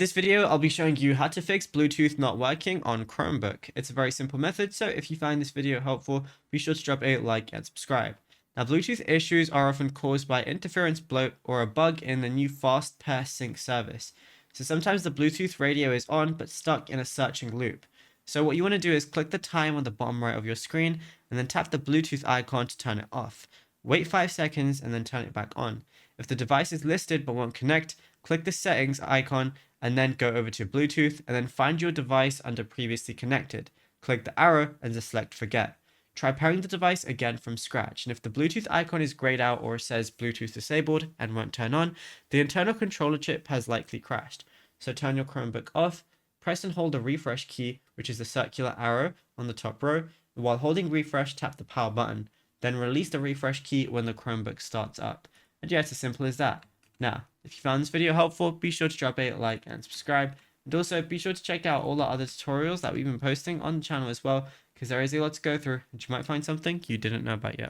this video, I'll be showing you how to fix Bluetooth not working on Chromebook. It's a very simple method, so if you find this video helpful, be sure to drop a like and subscribe. Now, Bluetooth issues are often caused by interference, bloat, or a bug in the new fast pair sync service. So sometimes the Bluetooth radio is on, but stuck in a searching loop. So what you want to do is click the time on the bottom right of your screen, and then tap the Bluetooth icon to turn it off. Wait 5 seconds and then turn it back on. If the device is listed but won't connect, click the settings icon and then go over to Bluetooth and then find your device under previously connected. Click the arrow and just select forget. Try pairing the device again from scratch, and if the Bluetooth icon is grayed out or says Bluetooth disabled and won't turn on, the internal controller chip has likely crashed. So turn your Chromebook off, press and hold the refresh key, which is the circular arrow on the top row, and while holding refresh, tap the power button. Then release the refresh key when the Chromebook starts up. And yeah, it's as simple as that. Now, if you found this video helpful, be sure to drop a like and subscribe. And also be sure to check out all the other tutorials that we've been posting on the channel as well, because there is a lot to go through and you might find something you didn't know about yet.